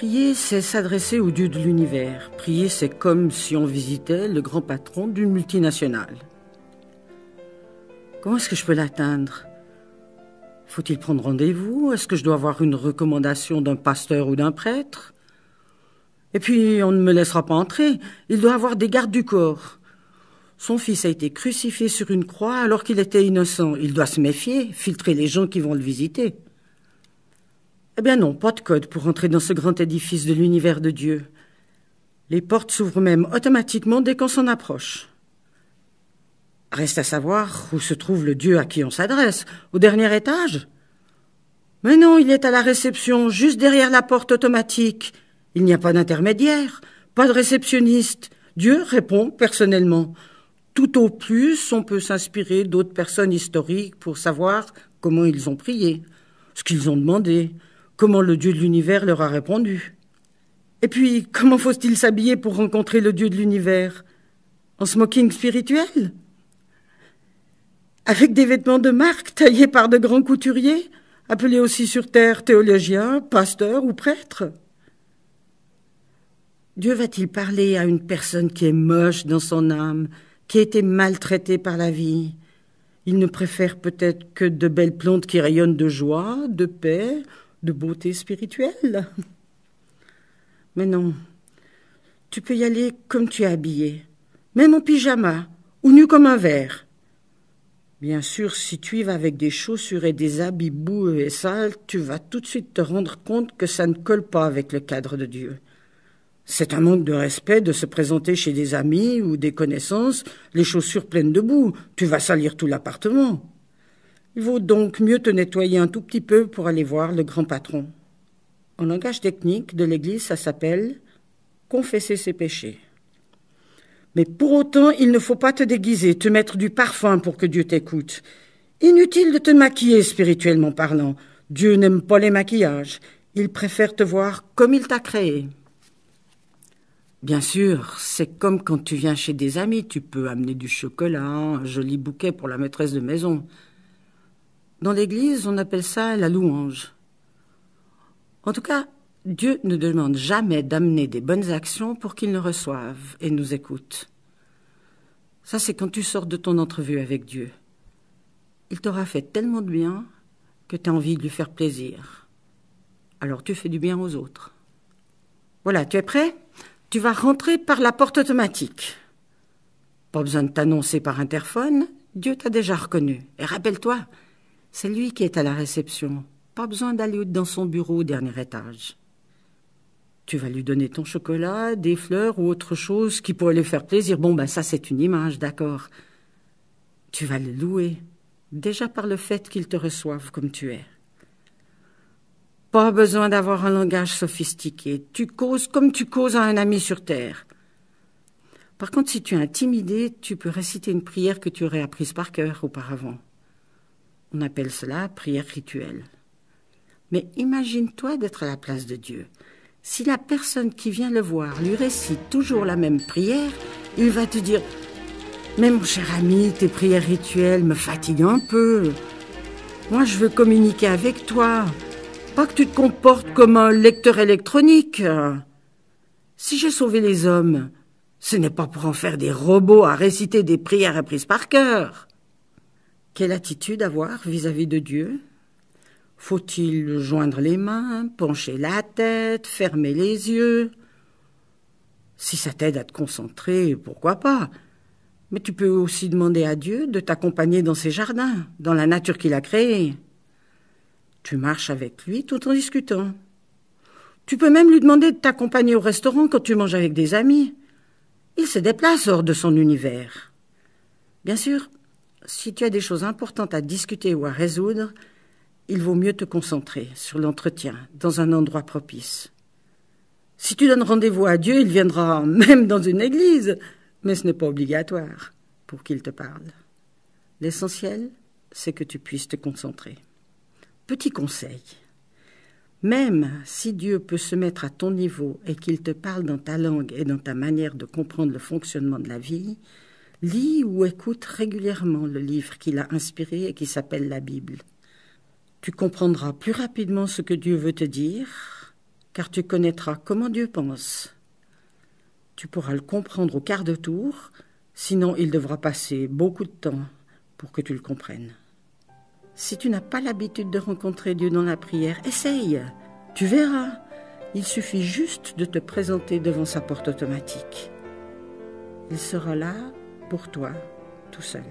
Prier, c'est s'adresser au Dieu de l'univers. Prier, c'est comme si on visitait le grand patron d'une multinationale. Comment est-ce que je peux l'atteindre? Faut-il prendre rendez-vous? Est-ce que je dois avoir une recommandation d'un pasteur ou d'un prêtre? Et puis, on ne me laissera pas entrer. Il doit avoir des gardes du corps. Son fils a été crucifié sur une croix alors qu'il était innocent. Il doit se méfier, filtrer les gens qui vont le visiter. Eh bien non, pas de code pour entrer dans ce grand édifice de l'univers de Dieu. Les portes s'ouvrent même automatiquement dès qu'on s'en approche. Reste à savoir où se trouve le Dieu à qui on s'adresse. Au dernier étage? Mais non, il est à la réception, juste derrière la porte automatique. Il n'y a pas d'intermédiaire, pas de réceptionniste. Dieu répond personnellement. Tout au plus, on peut s'inspirer d'autres personnes historiques pour savoir comment ils ont prié, ce qu'ils ont demandé, comment le Dieu de l'univers leur a répondu. Et puis, comment faut-il s'habiller pour rencontrer le Dieu de l'univers? En smoking spirituel? Avec des vêtements de marque taillés par de grands couturiers, appelés aussi sur terre théologiens, pasteurs ou prêtres? Dieu va-t-il parler à une personne qui est moche dans son âme, qui a été maltraitée par la vie? Il ne préfère peut-être que de belles plantes qui rayonnent de joie, de paix, de beauté spirituelle. Mais non, tu peux y aller comme tu es habillé, même en pyjama, ou nu comme un verre. Bien sûr, si tu y vas avec des chaussures et des habits boueux et sales, tu vas tout de suite te rendre compte que ça ne colle pas avec le cadre de Dieu. C'est un manque de respect de se présenter chez des amis ou des connaissances, les chaussures pleines de boue. Tu vas salir tout l'appartement. Il vaut donc mieux te nettoyer un tout petit peu pour aller voir le grand patron. En langage technique de l'Église, ça s'appelle « confesser ses péchés ». Mais pour autant, il ne faut pas te déguiser, te mettre du parfum pour que Dieu t'écoute. Inutile de te maquiller spirituellement parlant. Dieu n'aime pas les maquillages. Il préfère te voir comme il t'a créé. Bien sûr, c'est comme quand tu viens chez des amis. Tu peux amener du chocolat, un joli bouquet pour la maîtresse de maison. Dans l'Église, on appelle ça la louange. En tout cas, Dieu ne demande jamais d'amener des bonnes actions pour qu'il nous reçoive et nous écoute. Ça, c'est quand tu sors de ton entrevue avec Dieu. Il t'aura fait tellement de bien que tu as envie de lui faire plaisir. Alors tu fais du bien aux autres. Voilà, tu es prêt? Tu vas rentrer par la porte automatique. Pas besoin de t'annoncer par interphone, Dieu t'a déjà reconnu. Et rappelle-toi, c'est lui qui est à la réception. Pas besoin d'aller dans son bureau au dernier étage. Tu vas lui donner ton chocolat, des fleurs ou autre chose qui pourrait lui faire plaisir. Bon, ça c'est une image, d'accord. Tu vas le louer, déjà par le fait qu'il te reçoive comme tu es. Pas besoin d'avoir un langage sophistiqué. Tu causes comme tu causes à un ami sur terre. Par contre, si tu es intimidé, tu peux réciter une prière que tu aurais apprise par cœur auparavant. On appelle cela prière rituelle. Mais imagine-toi d'être à la place de Dieu. Si la personne qui vient le voir lui récite toujours la même prière, il va te dire « Mais mon cher ami, tes prières rituelles me fatiguent un peu. Moi, je veux communiquer avec toi. Pas que tu te comportes comme un lecteur électronique. Si j'ai sauvé les hommes, ce n'est pas pour en faire des robots à réciter des prières apprises par cœur. » Quelle attitude avoir vis-à-vis de Dieu? Faut-il joindre les mains, pencher la tête, fermer les yeux? Si ça t'aide à te concentrer, pourquoi pas? Mais tu peux aussi demander à Dieu de t'accompagner dans ses jardins, dans la nature qu'il a créée. Tu marches avec lui tout en discutant. Tu peux même lui demander de t'accompagner au restaurant quand tu manges avec des amis. Il se déplace hors de son univers. Bien sûr, si tu as des choses importantes à discuter ou à résoudre, il vaut mieux te concentrer sur l'entretien dans un endroit propice. Si tu donnes rendez-vous à Dieu, il viendra même dans une église, mais ce n'est pas obligatoire pour qu'il te parle. L'essentiel, c'est que tu puisses te concentrer. Petit conseil, même si Dieu peut se mettre à ton niveau et qu'il te parle dans ta langue et dans ta manière de comprendre le fonctionnement de la vie, lis ou écoute régulièrement le livre qu'il a inspiré et qui s'appelle la Bible. Tu comprendras plus rapidement ce que Dieu veut te dire car tu connaîtras comment Dieu pense. Tu pourras le comprendre au quart de tour, sinon il devra passer beaucoup de temps pour que tu le comprennes. Si tu n'as pas l'habitude de rencontrer Dieu dans la prière, essaye. Tu verras, il suffit juste de te présenter devant sa porte automatique. Il sera là pour toi, tout seul.